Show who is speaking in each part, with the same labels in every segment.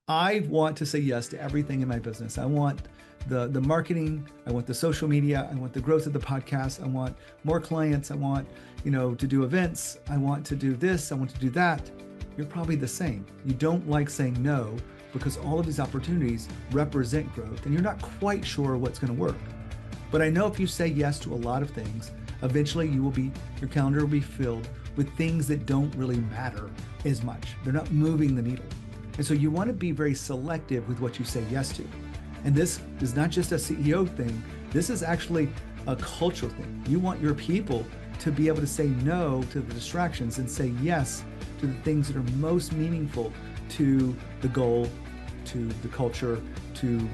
Speaker 1: I want to say yes to everything in my business. I want the marketing, I want the social media, I want the growth of the podcast, I want more clients, I want, to do events, I want to do this, I want to do that. You're probably the same. You don't like saying no because all of these opportunities represent growth and you're not quite sure what's going to work. But I know if you say yes to a lot of things, eventually your calendar will be filled with things that don't really matter as much. They're not moving the needle. And so you want to be very selective with what you say yes to. And this is not just a CEO thing. This is actually a cultural thing. You want your people to be able to say no to the distractions and say yes to the things that are most meaningful to the goal, to the culture, to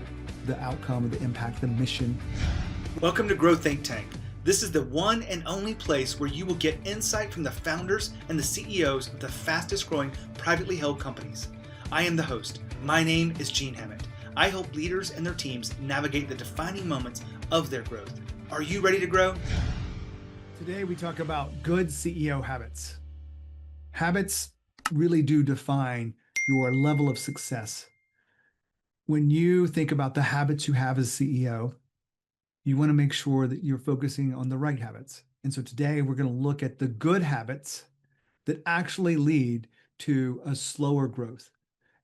Speaker 1: the outcome, the impact, the mission.
Speaker 2: Welcome to Grow Think Tank. This is the one and only place where you will get insight from the founders and the CEOs of the fastest growing privately held companies. I am the host. My name is Gene Hammett. I help leaders and their teams navigate the defining moments of their growth. Are you ready to grow?
Speaker 1: Today we talk about good CEO habits. Habits really do define your level of success. When you think about the habits you have as CEO, you want to make sure that you're focusing on the right habits. And so today we're going to look at the good habits that actually lead to a slower growth.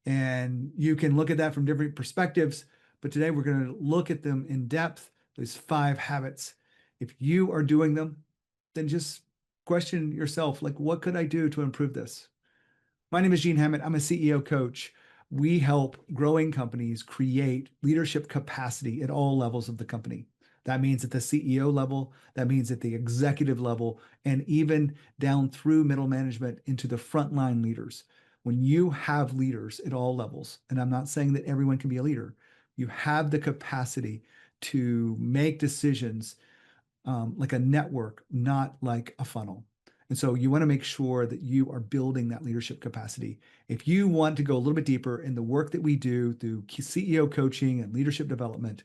Speaker 1: And you can look at that from different perspectives, but today we're going to look at them in depth, these 5 habits. If you are doing them, then just question yourself, like, what could I do to improve this? My name is Gene Hammett. I'm a CEO coach. We help growing companies create leadership capacity at all levels of the company. That means at the CEO level, that means at the executive level, and even down through middle management into the frontline leaders. When you have leaders at all levels, and I'm not saying that everyone can be a leader, you have the capacity to make decisions like a network, not like a funnel. And so you want to make sure that you are building that leadership capacity. If you want to go a little bit deeper in the work that we do through CEO coaching and leadership development,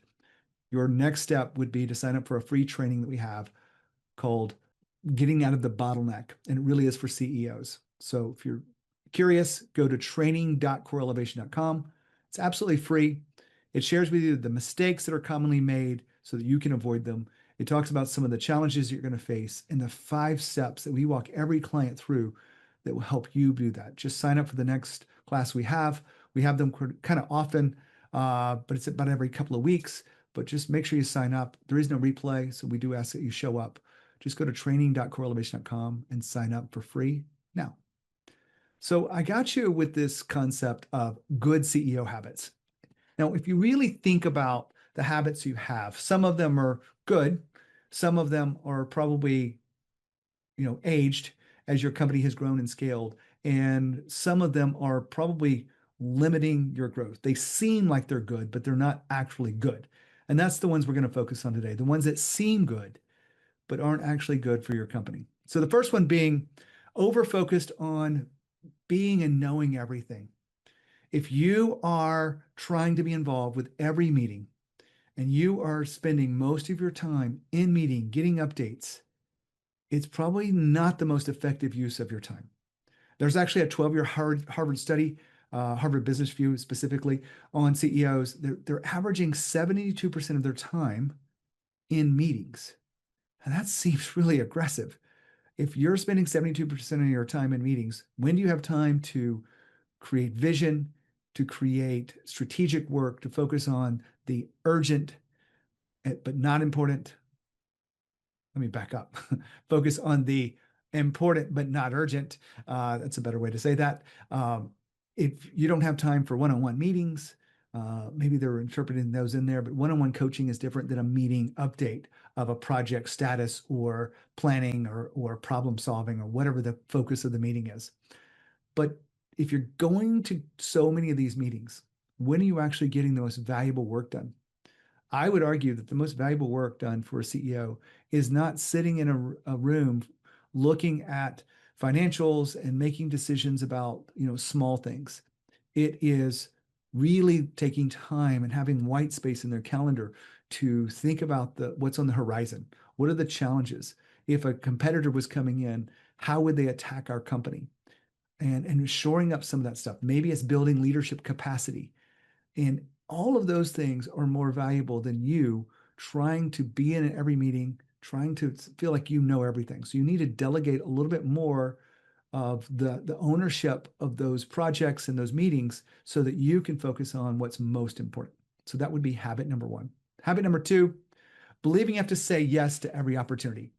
Speaker 1: your next step would be to sign up for a free training that we have called Getting Out of the Bottleneck. And it really is for CEOs. So if you're curious, go to training.coreelevation.com. It's absolutely free. It shares with you the mistakes that are commonly made so that you can avoid them. It talks about some of the challenges you're going to face and the 5 steps that we walk every client through that will help you do that. Just sign up for the next class we have. We have them kind of often, but it's about every couple of weeks. But just make sure you sign up. There is no replay, so we do ask that you show up. Just go to training.coreelevation.com and sign up for free now. So I got you with this concept of good CEO habits. Now, if you really think about the habits you have, some of them are good, some of them are probably, aged as your company has grown and scaled, and some of them are probably limiting your growth. They seem like they're good, but they're not actually good. And that's the ones we're going to focus on today, the ones that seem good, but aren't actually good for your company. So the first one being over-focused on being and knowing everything. If you are trying to be involved with every meeting and you are spending most of your time in meeting, getting updates, it's probably not the most effective use of your time. There's actually a 12-year Harvard study, Harvard Business Review specifically, on CEOs. They're averaging 72% of their time in meetings. And that seems really aggressive. If you're spending 72% of your time in meetings, when do you have time to create vision, to create strategic work, to focus on the urgent but not important? Let me back up. Focus on the important but not urgent. That's a better way to say that. If you don't have time for one-on-one meetings, maybe they're interpreting those in there, but one-on-one coaching is different than a meeting update of a project status or planning or problem solving or whatever the focus of the meeting is. But if you're going to so many of these meetings, when are you actually getting the most valuable work done? I would argue that the most valuable work done for a CEO is not sitting in a room looking at financials and making decisions about, small things. It is really taking time and having white space in their calendar to think about what's on the horizon. What are the challenges? If a competitor was coming in, how would they attack our company? and shoring up some of that stuff. Maybe it's building leadership capacity. And all of those things are more valuable than you trying to be in every meeting, trying to feel like you know everything. So you need to delegate a little bit more of the ownership of those projects and those meetings so that you can focus on what's most important. So that would be habit number one. Habit number two, believing you have to say yes to every opportunity.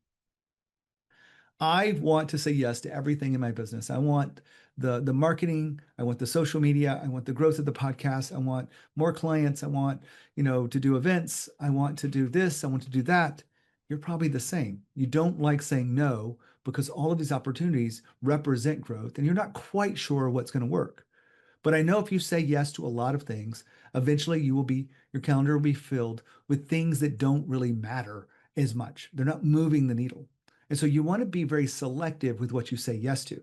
Speaker 1: I want to say yes to everything in my business. I want the marketing, I want the social media, I want the growth of the podcast, I want more clients, I want, to do events, I want to do this, I want to do that. You're probably the same. You don't like saying no because all of these opportunities represent growth and you're not quite sure what's going to work. But I know if you say yes to a lot of things, eventually your calendar will be filled with things that don't really matter as much. They're not moving the needle. And so you want to be very selective with what you say yes to.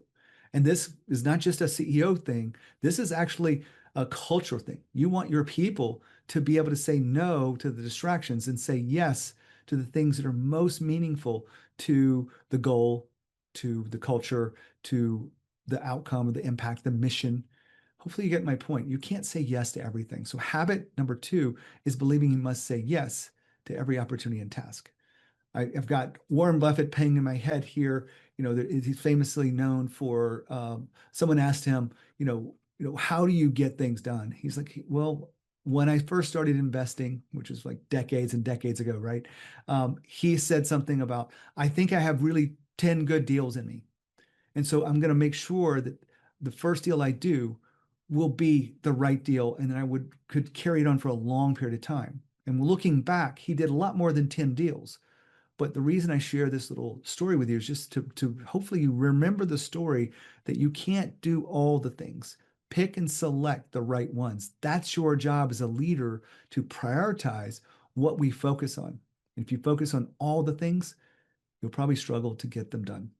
Speaker 1: And this is not just a CEO thing. This is actually a cultural thing. You want your people to be able to say no to the distractions and say yes to the things that are most meaningful to the goal, to the culture, to the outcome, the impact, the mission. Hopefully, you get my point. You can't say yes to everything. So, habit number two is believing you must say yes to every opportunity and task. I've got Warren Buffett paying in my head here. He's famously known for someone asked him, how do you get things done? He's like, well, when I first started investing, which was like decades and decades ago, right? He said something about, I think I have really 10 good deals in me. And so I'm going to make sure that the first deal I do will be the right deal. And then could carry it on for a long period of time. And looking back, he did a lot more than 10 deals. But the reason I share this little story with you is just to hopefully you remember the story that you can't do all the things. Pick and select the right ones. That's your job as a leader to prioritize what we focus on. And if you focus on all the things, you'll probably struggle to get them done.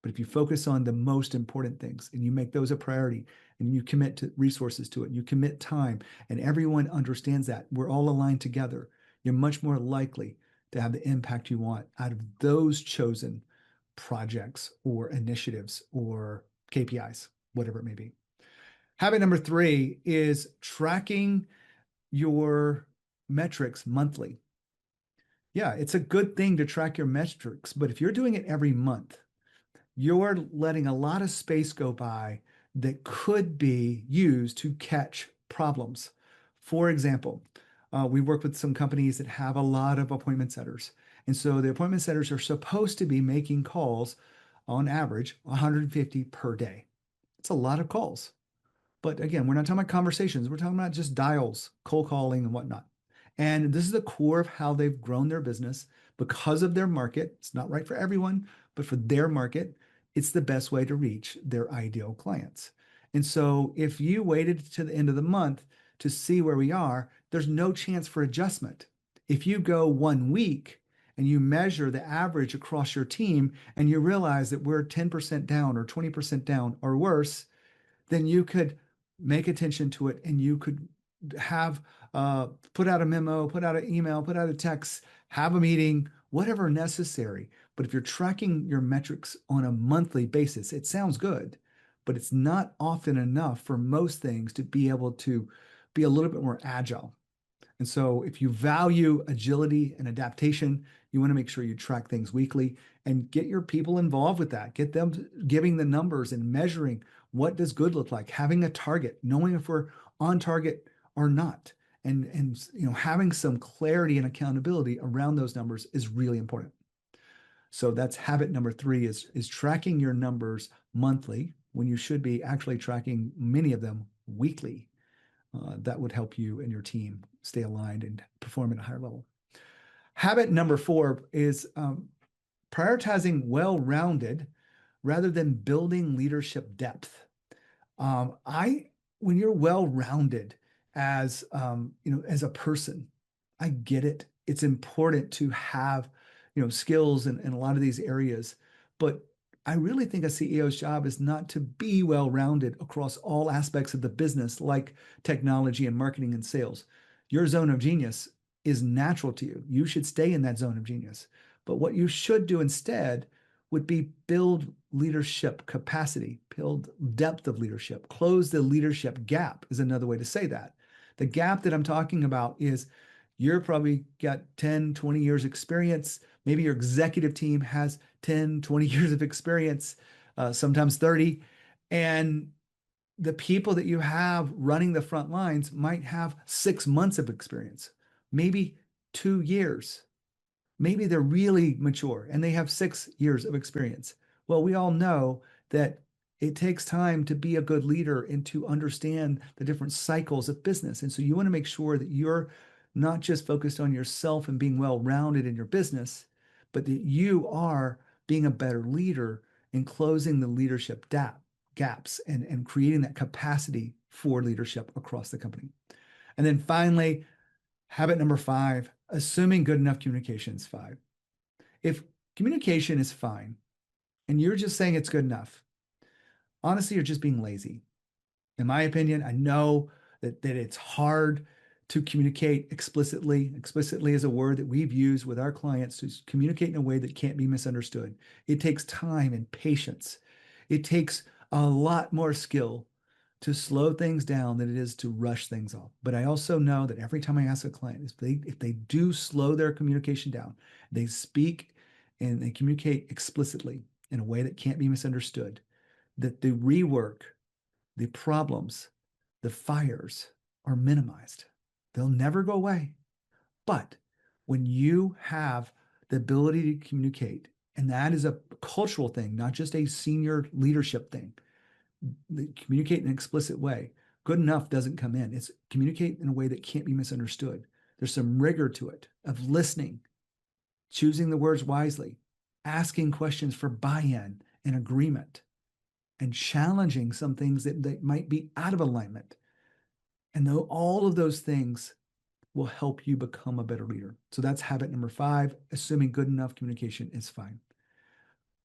Speaker 1: But if you focus on the most important things and you make those a priority and you commit to resources to it, and you commit time, and everyone understands that we're all aligned together, you're much more likely to have the impact you want out of those chosen projects or initiatives or KPIs, whatever it may be. Habit number three is tracking your metrics monthly. Yeah, it's a good thing to track your metrics, but if you're doing it every month, you're letting a lot of space go by that could be used to catch problems. For example, we work with some companies that have a lot of appointment setters. And so the appointment setters are supposed to be making calls on average 150 per day. It's a lot of calls. But again, we're not talking about conversations. We're talking about just dials, cold calling, and whatnot. And this is the core of how they've grown their business because of their market. It's not right for everyone, but for their market, it's the best way to reach their ideal clients. And so if you waited to the end of the month to see where we are, there's no chance for adjustment. If you go 1 week and you measure the average across your team and you realize that we're 10% down or 20% down or worse, then you could make attention to it and you could have put out a memo, put out an email, put out a text, have a meeting, whatever necessary. But if you're tracking your metrics on a monthly basis, it sounds good, but it's not often enough for most things to be able to be a little bit more agile. And so if you value agility and adaptation, you want to make sure you track things weekly and get your people involved with that. Get them giving the numbers and measuring what does good look like, having a target, knowing if we're on target or not. And having some clarity and accountability around those numbers is really important. So that's habit number three is tracking your numbers monthly when you should be actually tracking many of them weekly. That would help you and your team stay aligned and perform at a higher level. Habit number four is prioritizing well-rounded rather than building leadership depth. When you're well-rounded as as a person, I get it. It's important to have skills in a lot of these areas, but I really think a CEO's job is not to be well-rounded across all aspects of the business, like technology and marketing and sales. Your zone of genius is natural to you. You should stay in that zone of genius. But what you should do instead, would be build leadership capacity, build depth of leadership, close the leadership gap is another way to say that. The gap that I'm talking about is you're probably got 10, 20 years experience. Maybe your executive team has 10, 20 years of experience, sometimes 30. And the people that you have running the front lines might have 6 months of experience, maybe 2 years. Maybe they're really mature and they have 6 years of experience. Well, we all know that it takes time to be a good leader and to understand the different cycles of business. And so you want to make sure that you're not just focused on yourself and being well-rounded in your business, but that you are being a better leader and closing the leadership gaps and creating that capacity for leadership across the company. And then finally, habit number 5, assuming good enough communication is 5. If communication is fine and you're just saying it's good enough, honestly, you're just being lazy. In my opinion, I know that it's hard to communicate explicitly. Explicitly is a word that we've used with our clients to communicate in a way that can't be misunderstood. It takes time and patience. It takes a lot more skill to slow things down than it is to rush things off. But I also know that every time I ask a client, if they do slow their communication down, they speak and they communicate explicitly in a way that can't be misunderstood, that the rework, the problems, the fires are minimized. They'll never go away. But when you have the ability to communicate, and that is a cultural thing, not just a senior leadership thing, communicate in an explicit way. Good enough doesn't come in. It's communicate in a way that can't be misunderstood. There's some rigor to it of listening, choosing the words wisely, asking questions for buy-in and agreement, and challenging some things that might be out of alignment. And though all of those things will help you become a better leader. So that's habit number 5, assuming good enough communication is fine.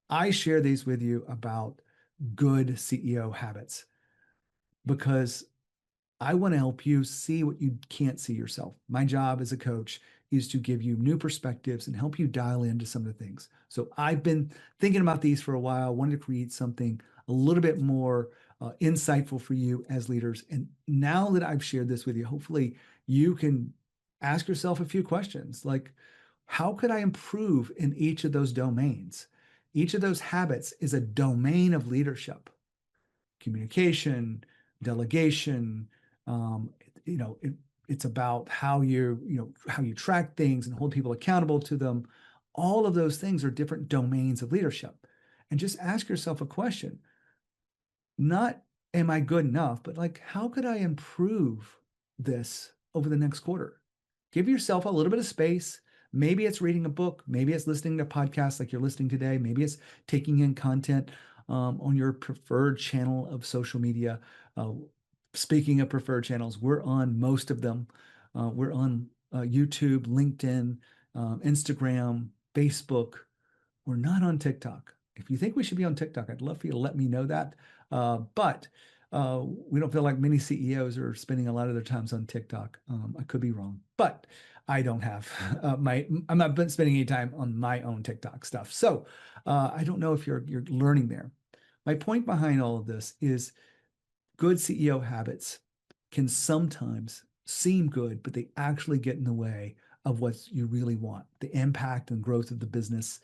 Speaker 1: I share these with you about good CEO habits because I want to help you see what you can't see yourself. My job as a coach is to give you new perspectives and help you dial into some of the things. So I've been thinking about these for a while, wanted to create something a little bit more insightful for you as leaders. And now that I've shared this with you, hopefully you can ask yourself a few questions like, how could I improve in each of those domains? Each of those habits is a domain of leadership: communication, delegation. It's about how you track things and hold people accountable to them. All of those things are different domains of leadership. And just ask yourself a question. Not, am I good enough, but like, how could I improve this over the next quarter? Give yourself a little bit of space. Maybe it's reading a book. Maybe it's listening to podcasts like you're listening today. Maybe it's taking in content on your preferred channel of social media. Speaking of preferred channels, we're on most of them. We're on YouTube, LinkedIn, Instagram, Facebook. We're not on TikTok. If you think we should be on TikTok, I'd love for you to let me know that. But we don't feel like many CEOs are spending a lot of their times on TikTok. I could be wrong, but I don't have I'm not spending any time on my own TikTok stuff. So I don't know if you're learning there. My point behind all of this is good CEO habits can sometimes seem good, but they actually get in the way of what you really want, the impact and growth of the business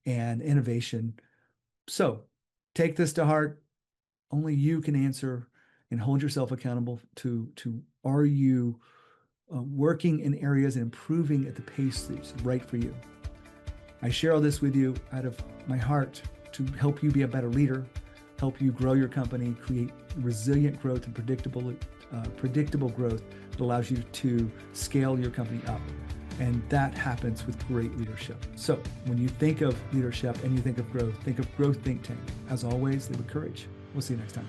Speaker 1: and innovation. So take this to heart. Only you can answer and hold yourself accountable to are you working in areas and improving at the pace that's right for you. I share all this with you out of my heart to help you be a better leader, help you grow your company, create resilient growth and predictable growth that allows you to scale your company up. And that happens with great leadership. So when you think of leadership and you think of Growth Think Tank. As always, live with courage. We'll see you next time.